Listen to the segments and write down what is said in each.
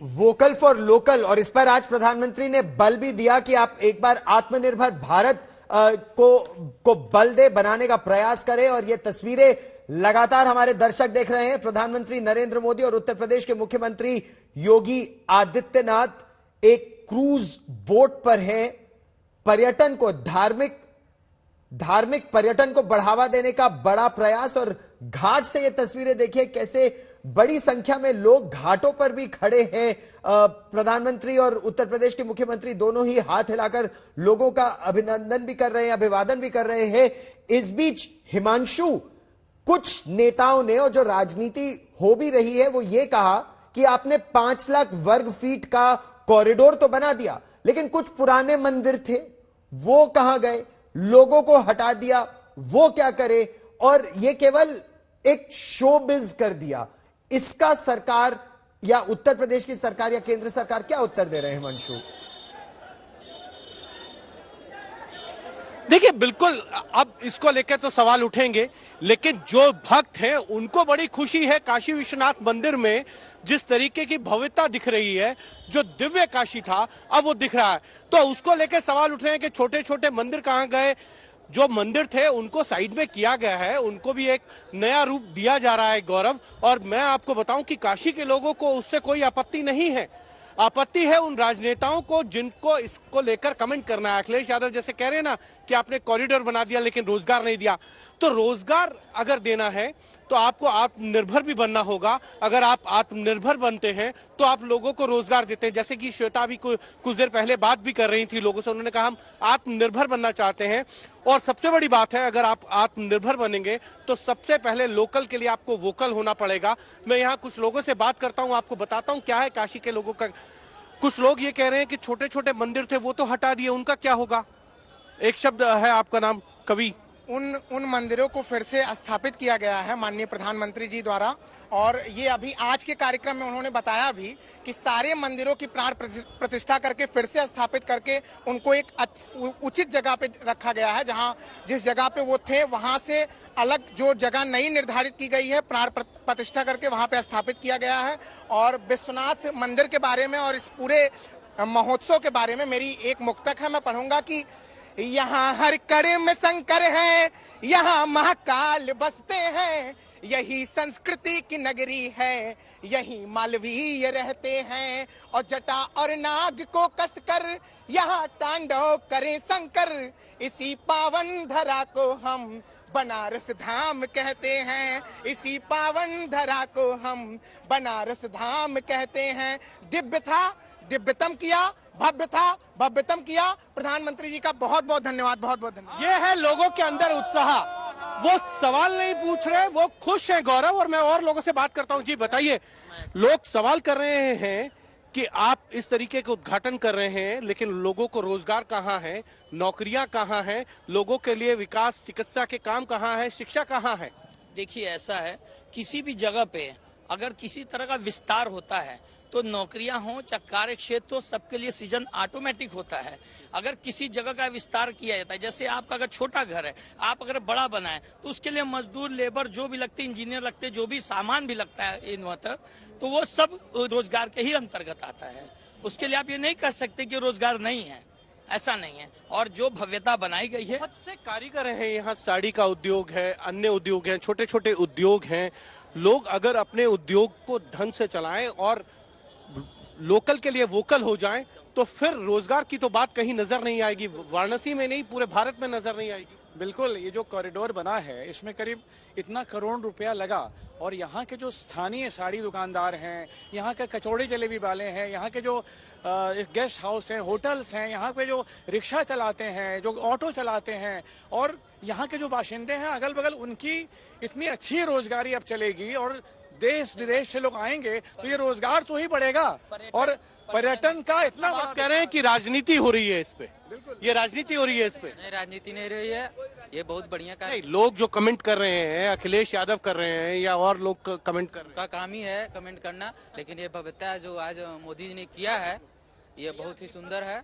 Vocal for local, और इस पर आज प्रधानमंत्री ने बल भी दिया कि आप एक बार आत्मनिर्भर भारत को बल दे, बनाने का प्रयास करें। और ये तस्वीरें लगातार हमारे दर्शक देख रहे हैं। प्रधानमंत्री नरेंद्र मोदी और उत्तर प्रदेश के मुख्यमंत्री योगी आदित्यनाथ एक क्रूज बोट पर हैं। पर्यटन को, धार्मिक पर्यटन को बढ़ावा देने का बड़ा प्रयास। और घाट से ये तस्वीरें देखिए, कैसे बड़ी संख्या में लोग घाटों पर भी खड़े हैं। प्रधानमंत्री और उत्तर प्रदेश के मुख्यमंत्री दोनों ही हाथ हिलाकर लोगों का अभिनंदन भी कर रहे हैं, अभिवादन भी कर रहे हैं। इस बीच हिमांशु, कुछ नेताओं ने, और जो राजनीति हो भी रही है, वो ये कहा कि आपने 5 लाख वर्ग फीट का कॉरिडोर तो बना दिया, लेकिन कुछ पुराने मंदिर थे, वो कहां गए? लोगों को हटा दिया, वो क्या करे? और ये केवल एक शोबिज कर दिया। इसका सरकार या उत्तर प्रदेश की सरकार या केंद्र सरकार क्या उत्तर दे रहे हैं हिमांशु? देखिए, बिल्कुल अब इसको लेकर तो सवाल उठेंगे, लेकिन जो भक्त हैं उनको बड़ी खुशी है। काशी विश्वनाथ मंदिर में जिस तरीके की भव्यता दिख रही है, जो दिव्य काशी था अब वो दिख रहा है, तो उसको लेकर सवाल उठ रहे हैं कि छोटे छोटे मंदिर कहां गए। जो मंदिर थे उनको साइड में किया गया है, उनको भी एक नया रूप दिया जा रहा है, गौरव। और मैं आपको बताऊं कि काशी के लोगों को उससे कोई आपत्ति नहीं है। आपत्ति है उन राजनेताओं को जिनको इसको लेकर कमेंट करना है। अखिलेश यादव जैसे कह रहे हैं ना कि आपने कॉरिडोर बना दिया लेकिन रोजगार नहीं दिया। तो रोजगार अगर देना है तो आपको आत्मनिर्भर भी बनना होगा। अगर आप आत्मनिर्भर बनते हैं तो आप लोगों को रोजगार देते हैं। जैसे कि श्वेता भी कुछ देर पहले बात भी कर रही थी लोगों से, उन्होंने कहा हम आत्मनिर्भर बनना चाहते हैं। और सबसे बड़ी बात है, अगर आप आत्मनिर्भर बनेंगे तो सबसे पहले लोकल के लिए आपको वोकल होना पड़ेगा। मैं यहाँ कुछ लोगों से बात करता हूँ, आपको बताता हूँ क्या है काशी के लोगों का। कुछ लोग ये कह रहे हैं कि छोटे छोटे मंदिर थे वो तो हटा दिए, उनका क्या होगा? एक शब्द है आपका नाम, कवि। उन मंदिरों को फिर से स्थापित किया गया है माननीय प्रधानमंत्री जी द्वारा। और ये अभी आज के कार्यक्रम में उन्होंने बताया भी कि सारे मंदिरों की प्राण प्रतिष्ठा करके फिर से स्थापित करके उनको एक उचित जगह पे रखा गया है। जहां जिस जगह पे वो थे वहां से अलग जो जगह नई निर्धारित की गई है, प्राण प्रतिष्ठा करके वहां पे स्थापित किया गया है। और विश्वनाथ मंदिर के बारे में और इस पूरे महोत्सव के बारे में मेरी एक मुक्तक है, मैं पढ़ूंगा कि यहाँ हर कड़ में शंकर है, यहाँ महाकाल बसते हैं, यही संस्कृति की नगरी है, यही मालवीय रहते हैं। और जटा और नाग को कसकर यहाँ तांडव करें शंकर, इसी पावन धरा को हम बनारस धाम कहते हैं, इसी पावन धरा को हम बनारस धाम कहते हैं। दिव्य था, दिव्यतम किया, भव्य था, भव्यतम किया। प्रधानमंत्री जी का बहुत बहुत धन्यवाद, बहुत बहुत धन्यवाद। ये है लोगों के अंदर उत्साह, वो सवाल नहीं पूछ रहे, वो खुश हैं, गौरव। और मैं और लोगों से बात करता हूं। जी बताइए, लोग सवाल कर रहे हैं कि आप इस तरीके के उद्घाटन कर रहे हैं, लेकिन लोगों को रोजगार कहाँ है, नौकरियां कहाँ है, लोगों के लिए विकास, चिकित्सा के काम कहाँ है, शिक्षा कहाँ है? देखिए, ऐसा है, किसी भी जगह पे अगर किसी तरह का विस्तार होता है तो नौकरियां हो चाहे कार्य क्षेत्र हो, सबके लिए सृजन ऑटोमेटिक होता है। अगर किसी जगह का विस्तार किया जाता है, जैसे आपका अगर छोटा घर है, आप अगर बड़ा बनाए तो उसके लिए मजदूर, लेबर जो भी लगते, इंजीनियर लगते, जो भी सामान भी लगता है, इन्वर्टर, तो वो सब रोजगार के ही अंतर्गत आता है। उसके लिए आप ये नहीं कह सकते कि रोजगार नहीं है, ऐसा नहीं है। और जो भव्यता बनाई गई है, बहुत से कारीगर हैं यहाँ, साड़ी का उद्योग है, अन्य उद्योग हैं, छोटे छोटे उद्योग हैं। लोग अगर अपने उद्योग को ढंग से चलाएं और लोकल के लिए वोकल हो जाएं तो फिर रोजगार की तो बात कहीं नजर नहीं आएगी। वाराणसी में नहीं, पूरे भारत में नजर नहीं आएगी। बिल्कुल, ये जो कॉरिडोर बना है इसमें करीब इतना करोड़ रुपया लगा। और यहाँ के जो स्थानीय साड़ी दुकानदार हैं, यहाँ के कचौड़ी जलेबी वाले हैं, यहाँ के जो गेस्ट हाउस हैं, होटल्स हैं, यहाँ पे जो रिक्शा चलाते हैं, जो ऑटो चलाते हैं, और यहाँ के जो बाशिंदे हैं अगल बगल, उनकी इतनी अच्छी रोजगारी अब चलेगी और देश विदेश से लोग आएंगे तो ये रोजगार तो ही बढ़ेगा। और पर्यटन का इतना आप कह रहे हैं कि राजनीति हो रही है इस पे, ये राजनीति हो रही है इस पे? नहीं, राजनीति नहीं रही है, ये बहुत बढ़िया काम। लोग जो कमेंट कर रहे हैं, अखिलेश यादव कर रहे हैं या और लोग कमेंट कर रहे हैं, का काम ही है कमेंट करना। लेकिन ये भव्यता जो आज मोदी जी ने किया है, ये बहुत ही सुंदर है,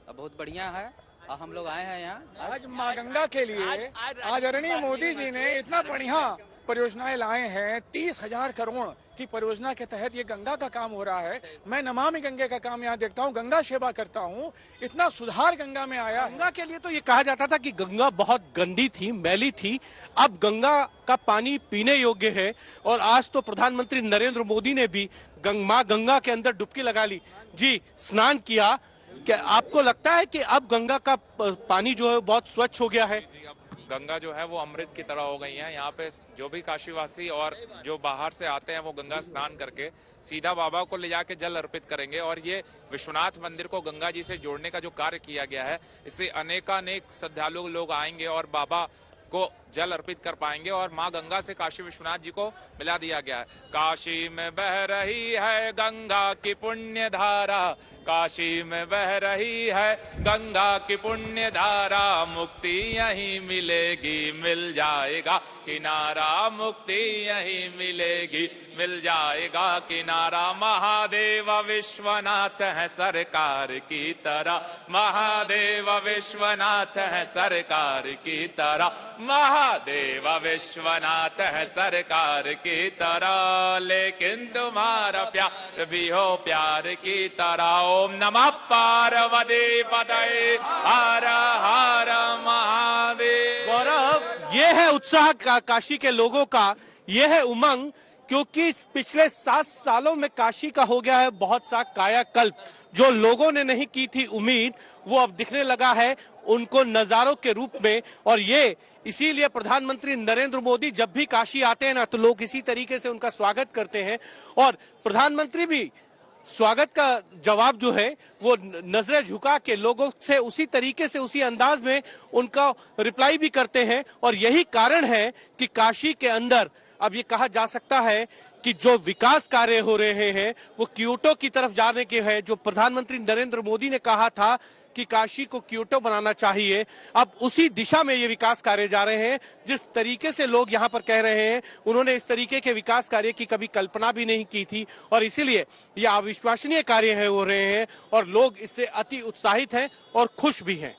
बहुत बढ़िया है। और हम लोग आए हैं यहाँ आज माँ गंगा के लिए। आज आदरणीय मोदी जी ने इतना बढ़िया परियोजनाएं लाए हैं। 30,000 करोड़ की परियोजना के तहत ये गंगा का काम हो रहा है। मैं नमामि गंगे का काम यहाँ देखता हूँ, गंगा सेवा करता हूँ। इतना सुधार गंगा में आया है। गंगा के लिए तो ये कहा जाता था कि गंगा बहुत गंदी थी, मैली थी। अब गंगा का पानी पीने योग्य है और आज तो प्रधानमंत्री नरेंद्र मोदी ने भी मां गंगा के अंदर डुबकी लगा ली जी, स्नान किया। क्या आपको लगता है कि अब गंगा का पानी जो है बहुत स्वच्छ हो गया है? गंगा जो है वो अमृत की तरह हो गई है। यहाँ पे जो भी काशीवासी और जो बाहर से आते हैं वो गंगा स्नान करके सीधा बाबा को ले जाके जल अर्पित करेंगे। और ये विश्वनाथ मंदिर को गंगा जी से जोड़ने का जो कार्य किया गया है, इससे अनेकानेक श्रद्धालु लोग आएंगे और बाबा को जल अर्पित कर पाएंगे। और मां गंगा से काशी विश्वनाथ जी को मिला दिया गया है। काशी में बह रही है गंगा की पुण्य धारा, काशी में बह रही है गंगा की पुण्य धारा, मुक्ति यहीं मिलेगी मिल जाएगा किनारा, मुक्ति यहीं मिलेगी मिल जाएगा किनारा। महादेव विश्वनाथ है सरकार की तरह, महादेव विश्वनाथ है सरकार की तरह, महादेव विश्वनाथ है सरकार की तरह। लेकिन तुम्हारा प्यार भी हो प्यार की तरह। ओम नमः पार्वती पतये हर हर महादेव। गौरव, ये है उत्साह काशी के लोगों का, ये है उमंग, क्योंकि पिछले 7 सालों में काशी का हो गया है बहुत सा कायाकल्प। जो लोगों ने नहीं की थी उम्मीद, वो अब दिखने लगा है उनको नजारों के रूप में। और ये इसीलिए प्रधानमंत्री नरेंद्र मोदी जब भी काशी आते हैं ना, तो लोग इसी तरीके से उनका स्वागत करते हैं। और प्रधानमंत्री भी स्वागत का जवाब जो है वो नजरें झुका के लोगों से उसी तरीके से, उसी अंदाज में उनका रिप्लाई भी करते हैं। और यही कारण है कि काशी के अंदर अब ये कहा जा सकता है कि जो विकास कार्य हो रहे हैं वो क्योटो की तरफ जाने के हैं। जो प्रधानमंत्री नरेंद्र मोदी ने कहा था कि काशी को क्योटो बनाना चाहिए, अब उसी दिशा में ये विकास कार्य जा रहे हैं। जिस तरीके से लोग यहाँ पर कह रहे हैं, उन्होंने इस तरीके के विकास कार्य की कभी कल्पना भी नहीं की थी और इसीलिए ये अविश्वसनीय कार्य है हो रहे हैं और लोग इससे अति उत्साहित हैं और खुश भी हैं।